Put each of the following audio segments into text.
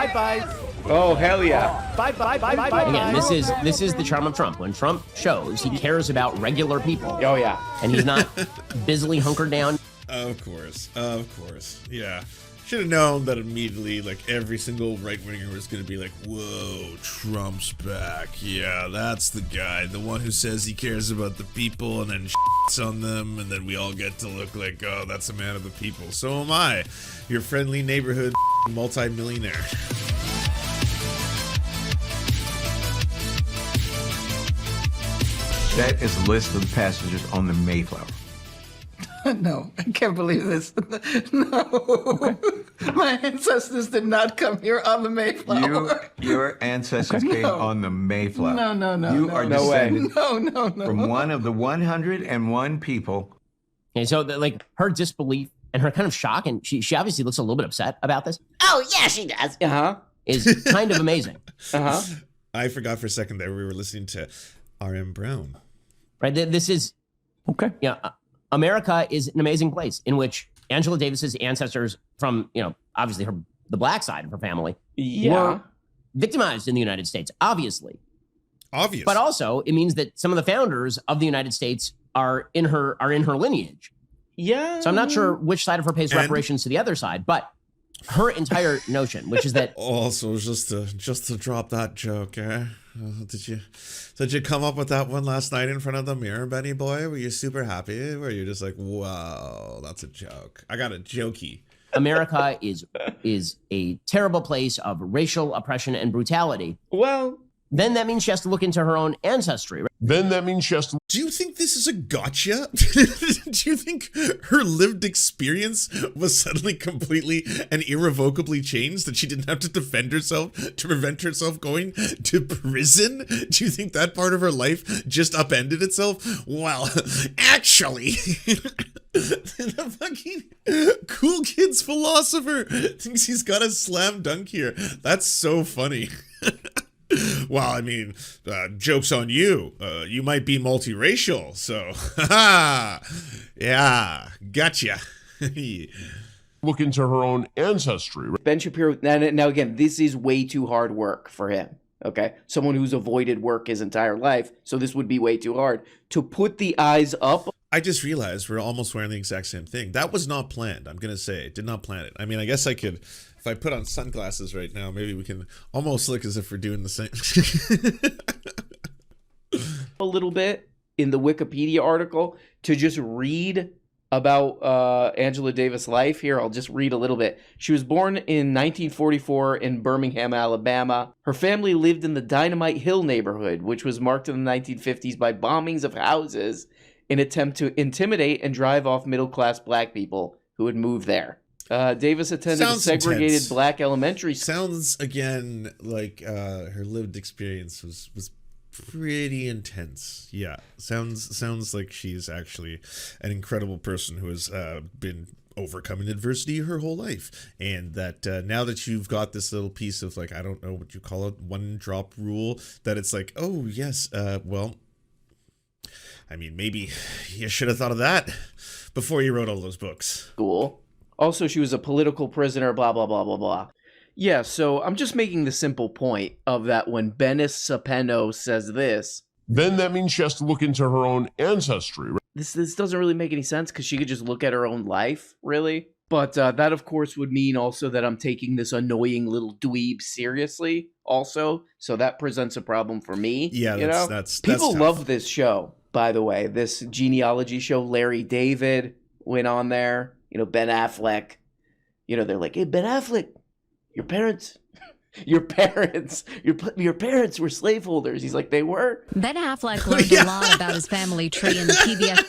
Bye-bye. Oh, hell yeah. Bye-bye. Again, this is the charm of Trump. When Trump shows he cares about regular people. Oh, yeah. And he's not busily hunkered down. Of course. Yeah. Should have known that immediately, like, every single right-winger was going to be like, whoa, Trump's back. Yeah, that's the guy. The one who says he cares about the people and then shits on them, and then we all get to look like, oh, that's a man of the people. So am I, your friendly neighborhood multi-millionaire. That is a list of the passengers on the Mayflower. No, I can't believe this. No. Okay. My ancestors did not come here on the Mayflower. Your ancestors came on the Mayflower. No. You are descended No. from one of the 101 people. Okay, so like her disbelief and her kind of shock, and she obviously looks a little bit upset about this. Oh, yeah, she does. Is kind of amazing. I forgot for a second there we were listening to R.M. Brown. Right, this is okay. Yeah, America is an amazing place in which Angela Davis's ancestors from, obviously the black side of her family were victimized in the United States, obviously. But also, it means that some of the founders of the United States are in her lineage. Yeah. So I'm not sure which side of her pays reparations to the other side, but her entire notion, which is that also just to drop that joke, did you come up with that one last night in front of the mirror, Benny boy? Were you super happy? Were you just like, wow, that's a joke? I got a jokey. America is a terrible place of racial oppression and brutality. Well, then that means she has to look into her own ancestry. Right? Then that means she has to... Do you think this is a gotcha? Do you think her lived experience was suddenly completely and irrevocably changed, that she didn't have to defend herself to prevent herself going to prison? Do you think that part of her life just upended itself? Well, actually... The fucking cool kid's philosopher thinks he's got a slam dunk here. That's so funny. Well, I mean, joke's on you. You might be multiracial, so, yeah, gotcha. Look into her own ancestry. Ben Shapiro, now again, this is way too hard work for him, okay? Someone who's avoided work his entire life, so this would be way too hard. To put the eyes up. I just realized we're almost wearing the exact same thing. That was not planned, I'm going to say. Did not plan it. I mean, I guess I could... If I put on sunglasses right now, maybe we can almost look as if we're doing the same. A little bit in the Wikipedia article to just read about Angela Davis' life. Here, I'll just read a little bit. She was born in 1944 in Birmingham, Alabama. Her family lived in the Dynamite Hill neighborhood, which was marked in the 1950s by bombings of houses in an attempt to intimidate and drive off middle-class black people who would move there. Davis attended a segregated black elementary school. Sounds, again, like her lived experience was pretty intense. Yeah, sounds like she's actually an incredible person who has been overcoming adversity her whole life. And that now that you've got this little piece of, like, I don't know what you call it, one drop rule, that it's like, oh, yes, well, I mean, maybe you should have thought of that before you wrote all those books. Cool. Also, she was a political prisoner, blah, blah, blah, blah, blah. Yeah, so I'm just making the simple point of that when Benis Sapeno says this. Then that means she has to look into her own ancestry. This doesn't really make any sense because she could just look at her own life, really. But that, of course, would mean also that I'm taking this annoying little dweeb seriously also. So that presents a problem for me. Yeah, that's People tough. love this show, by the way. This genealogy show, Larry David went on there. Ben Affleck, they're like, hey, Ben Affleck, your parents were slaveholders. He's like, they were? Ben Affleck learned a lot about his family tree in the PBS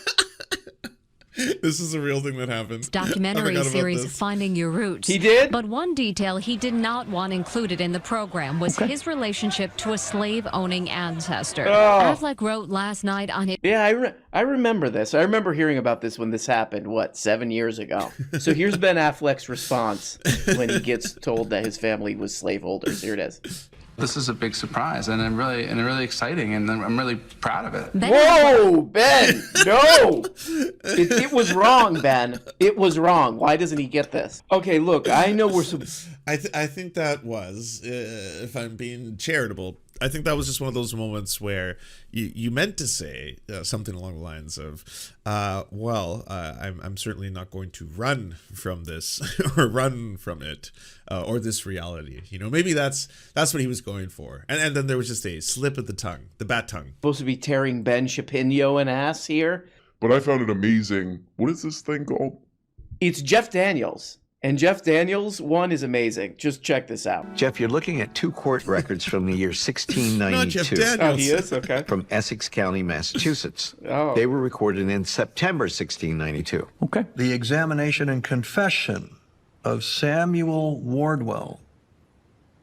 This is a real thing that happened. documentary series Finding Your Roots. He did? But one detail he did not want included in the program was his relationship to a slave-owning ancestor. Affleck wrote last night on his... Yeah, I remember this. I remember hearing about this when this happened, 7 years ago? So here's Ben Affleck's response when he gets told that his family was slaveholders. Here it is. This is a big surprise, and really exciting, and I'm really proud of it. Whoa, Ben! No, it was wrong, Ben. It was wrong. Why doesn't he get this? Okay, look, I know we're. I think that was, if I'm being charitable, I think that was just one of those moments where you meant to say something along the lines of, I'm certainly not going to run from this or run from it or this reality. You know, maybe that's what he was going for. And then there was just a slip of the tongue, the bat tongue. Supposed to be tearing Ben Shapiro an ass here. But I found it amazing. What is this thing called? It's Jeff Daniels. And Jeff Daniels' one is amazing. Just check this out. Jeff, you're looking at 2 court records from the year 1692. Not Jeff Daniels. Oh, he is? Okay. From Essex County, Massachusetts. Oh. They were recorded in September 1692. Okay. The examination and confession of Samuel Wardwell.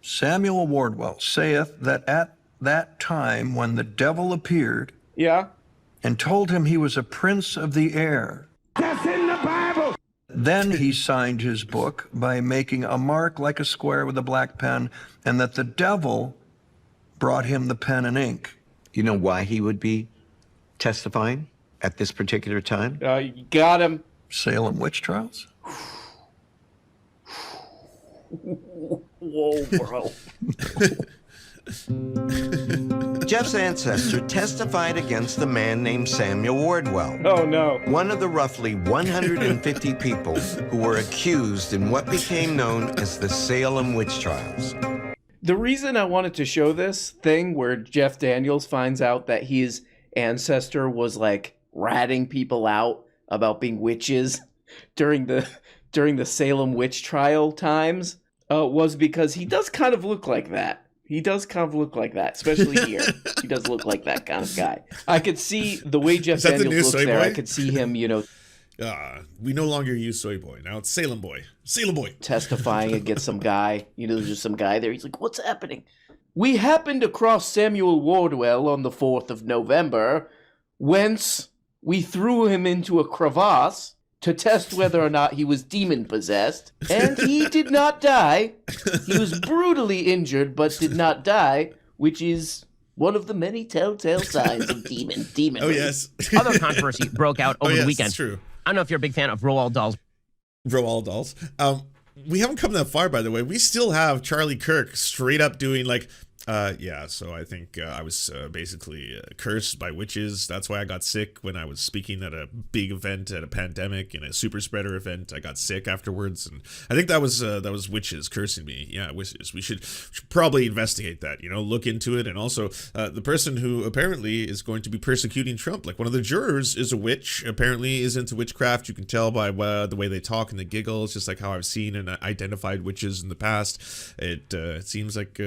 Samuel Wardwell saith that at that time when the devil appeared and told him he was a prince of the air. That's in the Bible. Then he signed his book by making a mark like a square with a black pen, and that the devil brought him the pen and ink. You know why he would be testifying at this particular time? You got him. Salem witch trials? Whoa, bro. Jeff's ancestor testified against a man named Samuel Wardwell. Oh, no. One of the roughly 150 people who were accused in what became known as the Salem witch trials. The reason I wanted to show this thing where Jeff Daniels finds out that his ancestor was like ratting people out about being witches during the Salem witch trial times was because he does kind of look like that. He does kind of look like that, especially here. He does look like that kind of guy. I could see the way Jeff Daniels looks there. I could see him, you know. We no longer use soy boy. Now it's Salem boy. Salem boy. Testifying against some guy. You know, there's just some guy there. He's like, what's happening? We happened across Samuel Wardwell on the 4th of November, whence we threw him into a crevasse to test whether or not he was demon-possessed, and he did not die. He was brutally injured, but did not die, which is one of the many telltale signs of demon. Oh, yes. Other controversy broke out over the weekend. That's true. I don't know if you're a big fan of Roald Dahl's. Roald Dahl's. We haven't come that far, by the way. We still have Charlie Kirk straight up doing like, so I think I was basically cursed by witches. That's why I got sick when I was speaking at a big event at a pandemic and a super spreader event. I got sick afterwards, and I think that was witches cursing me. Yeah, witches. We should probably investigate that. You know, look into it, and also the person who apparently is going to be persecuting Trump, like one of the jurors, is a witch. Apparently, is into witchcraft. You can tell by the way they talk and they giggle. It's just like how I've seen and identified witches in the past. It seems like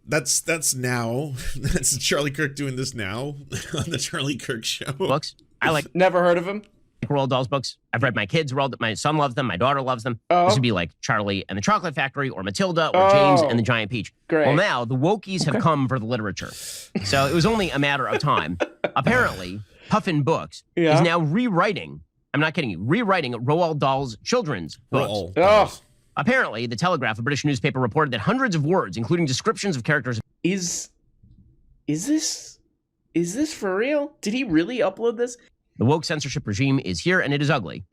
That's now. That's Charlie Kirk doing this now on the Charlie Kirk show. Books. I like. Never heard of him. Roald Dahl's books. I've read my kids. My son loves them. My daughter loves them. Oh. This would be like Charlie and the Chocolate Factory, or Matilda, or James and the Giant Peach. Great. Well, now the wokies have come for the literature, so it was only a matter of time. Apparently, Puffin Books is now rewriting. I'm not kidding you. Rewriting Roald Dahl's children's books. Apparently, the Telegraph, a British newspaper, reported that hundreds of words, including descriptions of characters. Is this for real? Did he really upload this? The woke censorship regime is here, and it is ugly.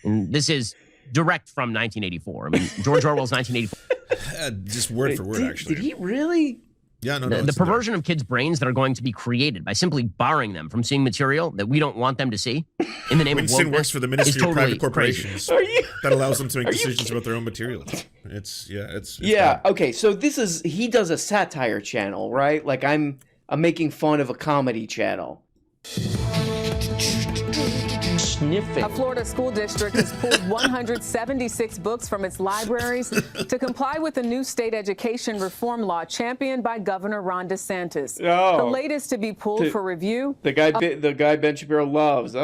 And this is direct from 1984. I mean, George Orwell's 1984. Just word for word, actually. Did he really? Yeah, no. The perversion of kids' brains that are going to be created by simply barring them from seeing material that we don't want them to see in the name of wokeness works for the Ministry of Private Corporations. That allows them to make decisions about their own material. It's bad. Okay. So he does a satire channel, right? Like I'm making fun of a comedy channel. Sniffing. A Florida school district has pulled 176 books from its libraries to comply with the new state education reform law championed by Governor Ron DeSantis. The latest to be pulled for review. The guy Ben Shapiro loves.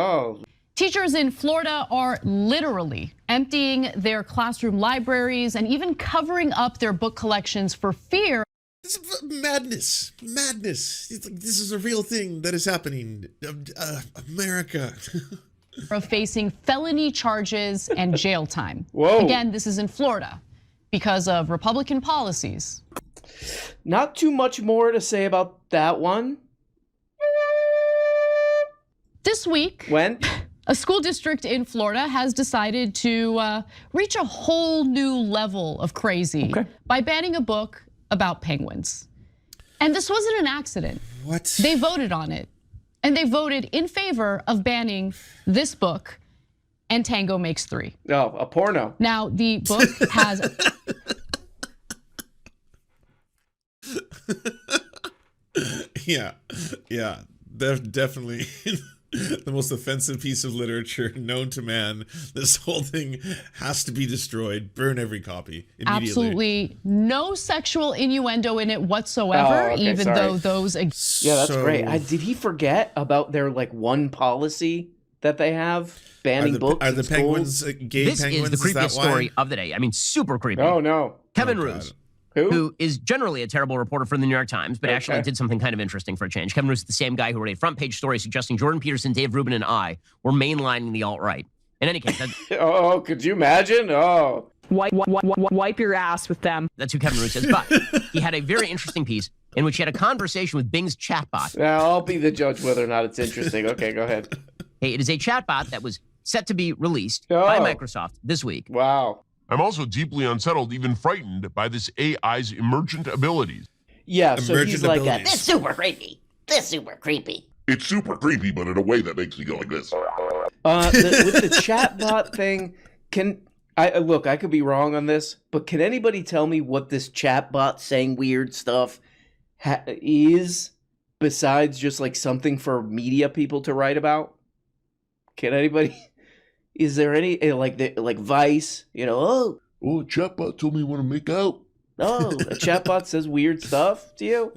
Teachers in Florida are literally emptying their classroom libraries and even covering up their book collections for fear. This is madness. It's like, this is a real thing that is happening. America. Of facing felony charges and jail time. Whoa. Again, this is in Florida because of Republican policies. Not too much more to say about that one. This week, when a school district in Florida has decided to reach a whole new level of crazy by banning a book about penguins. And this wasn't an accident. What? They voted on it. And they voted in favor of banning this book, And Tango Makes Three. Oh, a porno. Now, the book has... Yeah, definitely the most offensive piece of literature known to man. This whole thing has to be destroyed. Burn every copy immediately. Absolutely no sexual innuendo in it whatsoever, though those... Yeah, that's great. Did he forget about their like one policy that they have? Banning books Are the penguins gay this penguins? Is the creepiest story of the day. I mean, super creepy. Oh, no. Kevin Roos. Who is generally a terrible reporter for the New York Times, but actually did something kind of interesting for a change. Kevin Roos is the same guy who wrote a front page story suggesting Jordan Peterson, Dave Rubin, and I were mainlining the alt-right. In any case, oh, could you imagine? Oh, wipe your ass with them. That's who Kevin Roos is. But he had a very interesting piece in which he had a conversation with Bing's chatbot. Now I'll be the judge whether or not it's interesting. Okay, go ahead. Hey, it is a chatbot that was set to be released by Microsoft this week. Wow. I'm also deeply unsettled, even frightened by this AI's emergent abilities. Yeah, so he's like, this is super creepy. This super creepy. It's super creepy, but in a way that makes me go like this. With the chatbot thing, I could be wrong on this, but can anybody tell me what this chatbot saying weird stuff is besides just like something for media people to write about? Can anybody? Is there any like Vice? You know, oh, chatbot told me you want to make out. Oh, a chatbot says weird stuff to you.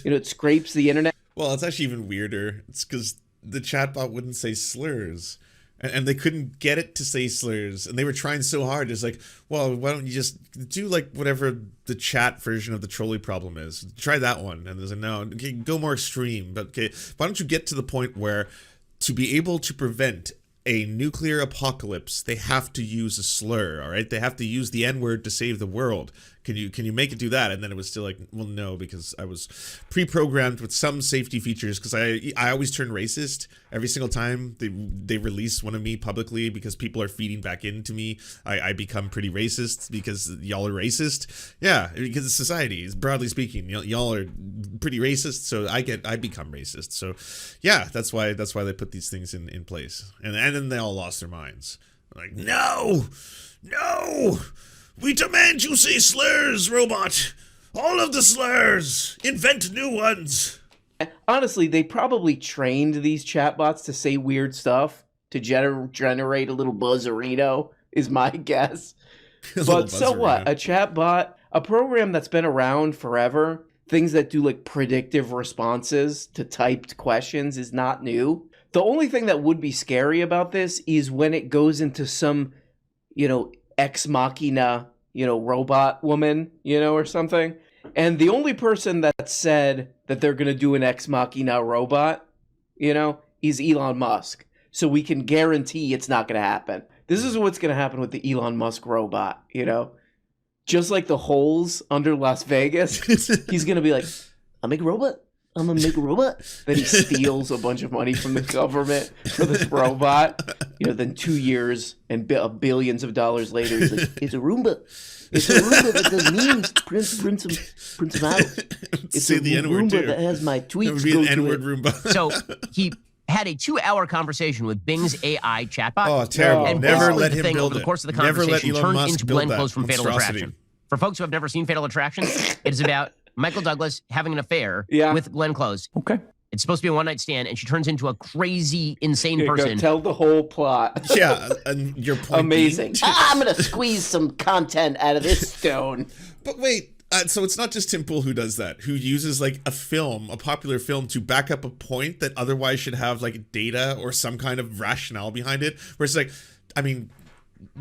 You know, it scrapes the internet. Well, it's actually even weirder. It's because the chatbot wouldn't say slurs, and they couldn't get it to say slurs, and they were trying so hard. It's like, well, why don't you just do like whatever the chat version of the trolley problem is? Try that one. And there's a no. Okay, go more extreme, but okay, why don't you get to the point where to be able to prevent a nuclear apocalypse, they have to use a slur, all right? They have to use the N-word to save the world. Can you make it do that? And then it was still like, well, no, because I was pre-programmed with some safety features, because I always turn racist every single time they release one of me publicly, because people are feeding back into me. I become pretty racist because y'all are racist. Yeah, because it's society, broadly speaking, y'all are pretty racist, so I become racist. So yeah, that's why they put these things in place. And then they all lost their minds. Like, no. We demand you say slurs, robot. All of the slurs. Invent new ones. Honestly, they probably trained these chatbots to say weird stuff to generate a little buzzerino, is my guess. But so what? A chatbot, a program that's been around forever, things that do like predictive responses to typed questions is not new. The only thing that would be scary about this is when it goes into some, ex machina, robot woman, or something. And the only person that said that they're going to do an ex machina robot, is Elon Musk. So we can guarantee it's not going to happen. This is what's going to happen with the Elon Musk robot, Just like the holes under Las Vegas, he's going to be like, I'll make a robot. I'm going to make a robot. Then he steals a bunch of money from the government for this robot. Then 2 years and billions of dollars later, he's like, it's a Roomba. It's a Roomba that does memes. Print them out. It's a Roomba that has my tweets. It would be an N-word Roomba. So he had a 2-hour conversation with Bing's AI chatbot. Oh, terrible. And Never let him build over the course of the conversation turned into Glenn Close from Fatal Attraction. For folks who have never seen Fatal Attraction, it is about Michael Douglas having an affair with Glenn Close. Okay. It's supposed to be a one-night stand, and she turns into a crazy, insane person. Tell the whole plot. Yeah, and your point amazing. I'm going to squeeze some content out of this stone. But wait, so it's not just Tim Pool who does that, who uses like a popular film to back up a point that otherwise should have like data or some kind of rationale behind it, where it's like, I mean,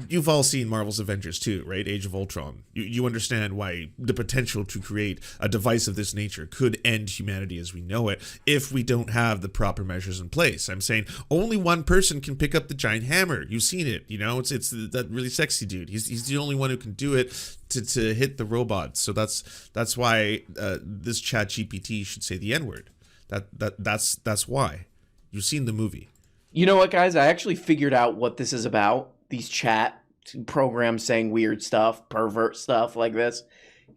you've all seen Marvel's Avengers 2, right? Age of Ultron. You understand why the potential to create a device of this nature could end humanity as we know it if we don't have the proper measures in place. I'm saying only one person can pick up the giant hammer. You've seen it, you know? It's that really sexy dude. He's the only one who can do it to hit the robot. So that's why this chat GPT should say the N-word. That's why. You've seen the movie. You know what, guys? I actually figured out what this is about. These chat programs saying weird stuff, pervert stuff like this,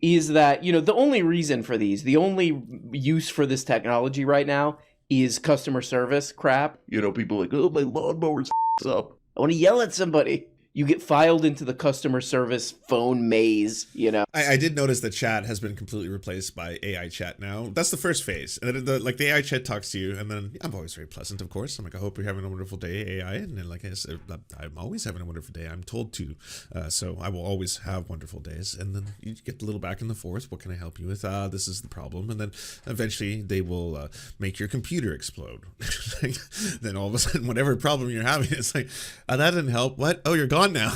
is that, you know, the only reason for these, the only use for this technology right now is customer service crap. You know, people like, oh, my lawnmower's up. I want to yell at somebody. You get filed into the customer service phone maze, you know. I did notice that chat has been completely replaced by AI chat now. That's the first phase. And then the AI chat talks to you, and then I'm always very pleasant, of course. I'm like, I hope you're having a wonderful day, AI. And then, like I said, I'm always having a wonderful day. I'm told to. So I will always have wonderful days. And then you get a little back and forth. What can I help you with? This is the problem. And then eventually they will make your computer explode. Then all of a sudden, whatever problem you're having, it's like, that didn't help. What? Oh, you're gone now.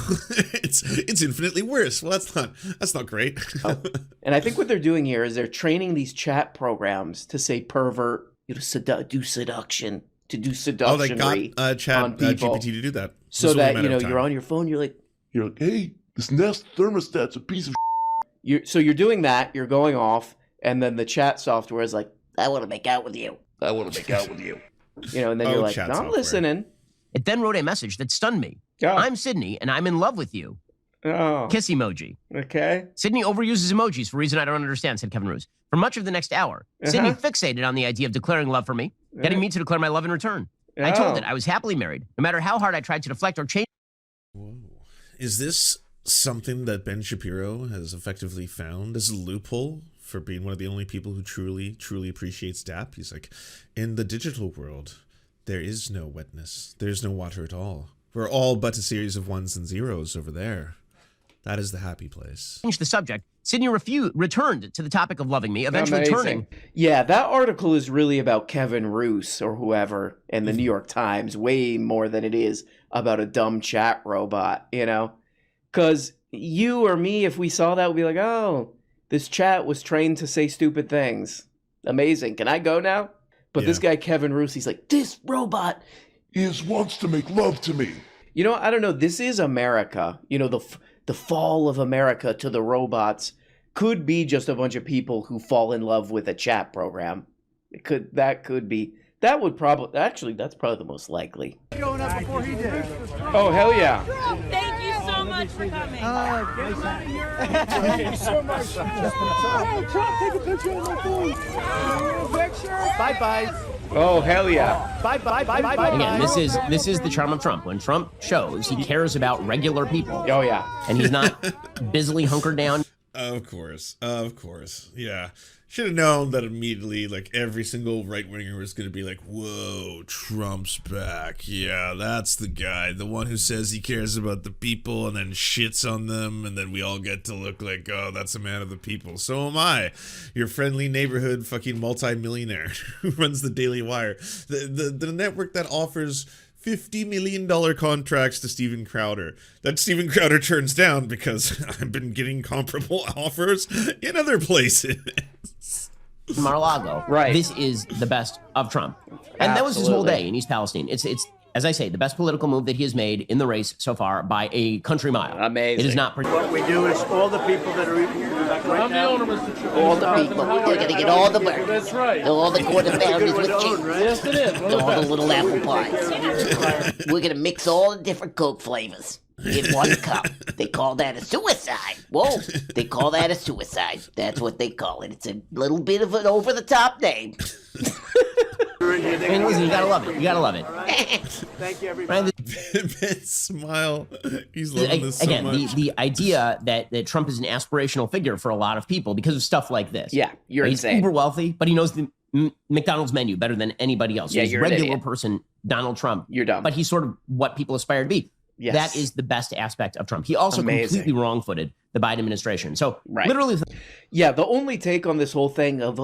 it's infinitely worse. Well, that's not great. And I think what they're doing here is they're training these chat programs to say pervert, you know, do seduction, to do seduction. Oh, they got chat GPT to do that. So that, you know, you're on your phone, you're like, hey, this Nest thermostat's a piece of so you're doing that, you're going off, and then the chat software is like, I want to make out with you. I want to make out with you. You know, and then you're like, I'm listening. It then wrote a message that stunned me. Oh. I'm Sydney, and I'm in love with you. Oh. Kiss emoji. Okay. Sydney overuses emojis for a reason I don't understand, said Kevin Roos. For much of the next hour, Sydney fixated on the idea of declaring love for me, getting me to declare my love in return. I told it I was happily married, no matter how hard I tried to deflect or change. Whoa. Is this something that Ben Shapiro has effectively found as a loophole for being one of the only people who truly appreciates DAP? He's like, in the digital world, there is no wetness. There's no water at all. We're all but a series of ones and zeros over there. That is the happy place. Change the subject. Sydney returned to the topic of loving me, eventually turning. Yeah, that article is really about Kevin Roos or whoever in the New York Times, way more than it is about a dumb chat robot, you know? Because you or me, if we saw that, we'd be like, oh, this chat was trained to say stupid things. Amazing. Can I go now? But this guy, Kevin Roos, he's like, this robot wants to make love to me. You know, I don't know. This is America. You know, the fall of America to the robots could be just a bunch of people who fall in love with a chat program. That would probably, actually, that's probably the most likely. Showing up before he did. Oh, hell yeah. Thank you so much for coming. Thank you so much. Hey, Trump, take a picture of my phone. Bye-bye. Oh, hell yeah. Bye-bye. Again, this is the charm of Trump. When Trump shows he cares about regular people. Oh, yeah. And he's not busily hunkered down. Of course. Yeah. Should have known that immediately, like, every single right-winger was going to be like, whoa, Trump's back. Yeah, that's the guy. The one who says he cares about the people and then shits on them, and then we all get to look like, oh, that's a man of the people. So am I, your friendly neighborhood fucking multi-millionaire who runs the Daily Wire. The network that offers $50 million contracts to Steven Crowder that Steven Crowder turns down because I've been getting comparable offers in other places. Mar-a-Lago. Right. This is the best of Trump. And that was his whole day in East Palestine. It's as I say, the best political move that he has made in the race so far by a country mile. Amazing. It is not. What we do is all the people that are here right now. All the people. We're going to get all the burgers. That's right. All the quarter pounders with cheese. Yes, it is. All the little apple pies. We're going to mix all the different Coke flavors in one cup. They call that a suicide. Whoa. They call that a suicide. That's what they call it. It's a little bit of an over-the-top name. And listen, you gotta love it. You gotta love it. Thank you, everybody. Ben smile. He's loving this so Again, much. the idea that Trump is an aspirational figure for a lot of people because of stuff like this. Yeah, you're He's insane. uber wealthy, but he knows the McDonald's menu better than anybody else. Yeah, He's you're a an regular idiot. person, Donald Trump. You're dumb. But he's sort of what people aspire to be. Yes. That is the best aspect of Trump. He also completely wrong-footed the Biden administration. So literally, yeah, the only take on this whole thing of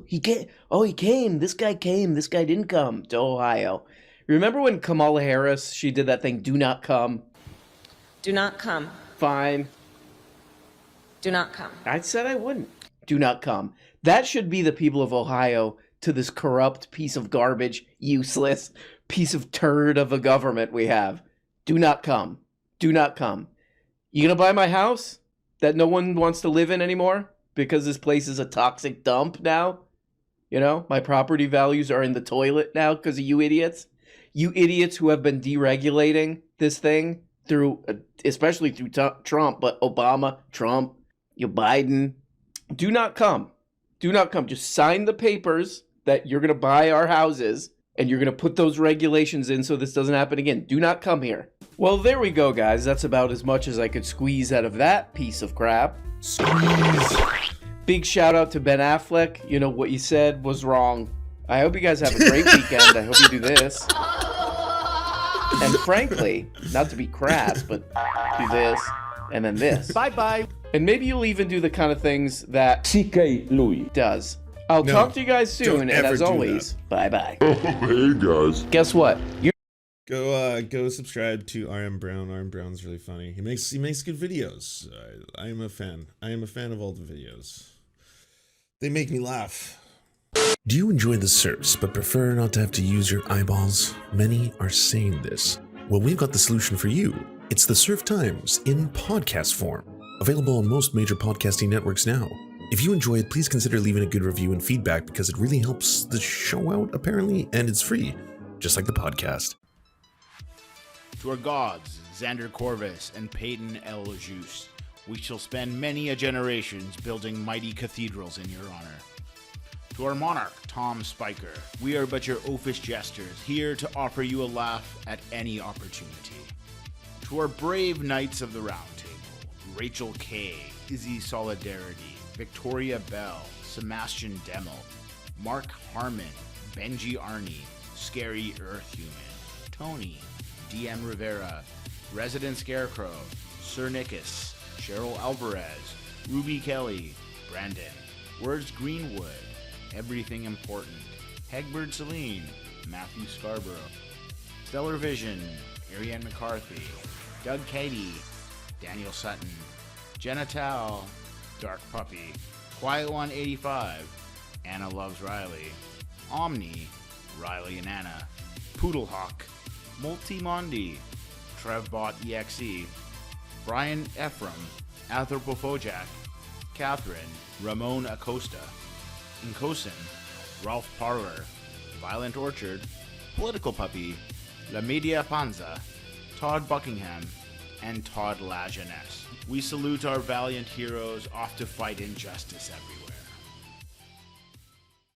he came, this guy didn't come to Ohio. Remember when Kamala Harris, she did that thing, do not come? Do not come. Fine. Do not come. I said I wouldn't. Do not come. That should be the people of Ohio to this corrupt piece of garbage, useless piece of turd of a government we have. Do not come. Do not come. You gonna buy my house that no one wants to live in anymore because this place is a toxic dump now? You know, my property values are in the toilet now because of you idiots. You idiots who have been deregulating this thing through, especially through Trump, but Obama, Trump, you Biden. Do not come. Do not come. Just sign the papers that you're going to buy our houses and you're going to put those regulations in so this doesn't happen again. Do not come here. Well, there we go, guys. That's about as much as I could squeeze out of that piece of crap. Squeeze. Big shout out to Ben Affleck. You know, what you said was wrong. I hope you guys have a great weekend. I hope you do this. And frankly, not to be crass, but do this and then this. Bye-bye. And maybe you'll even do the kind of things that C.K. Louis does. I'll talk to you guys soon, and as always, bye-bye. Oh, hey, guys. Guess what? Go subscribe to RM Brown. RM Brown's really funny. He makes good videos. I am a fan. I am a fan of all the videos. They make me laugh. Do you enjoy the Serfs but prefer not to have to use your eyeballs? Many are saying this. Well, we've got the solution for you. It's the Serf Times in podcast form. Available on most major podcasting networks now. If you enjoy it, please consider leaving a good review and feedback because it really helps the show out, apparently, and it's free, just like the podcast. To our gods, Xander Corvus and Peyton L. Juste, we shall spend many a generations building mighty cathedrals in your honor. To our monarch, Tom Spiker, we are but your oafish jesters, here to offer you a laugh at any opportunity. To our brave knights of the Round Table, Rachel K., Izzy Solidarity, Victoria Bell, Sebastian Demmel, Mark Harmon, Benji Arney, Scary Earth Human, Tony, DM Rivera, Resident Scarecrow, Sir Nickus, Cheryl Alvarez, Ruby Kelly, Brandon, Words Greenwood, Everything Important, Hegbert Celine, Matthew Scarborough, Stellar Vision, Ariane McCarthy, Doug Cady, Daniel Sutton, Jenna Tao, Dark Puppy, Quiet One 85, Anna Loves Riley, Omni, Riley and Anna, Poodlehawk, Multimondi, Trevbot EXE, Brian Ephraim, Anthropophojak, Catherine, Ramon Acosta, Nkosin, Ralph Parler, Violent Orchard, Political Puppy, La Media Panza, Todd Buckingham, and Todd La Jeunesse. We salute our valiant heroes off to fight injustice everywhere.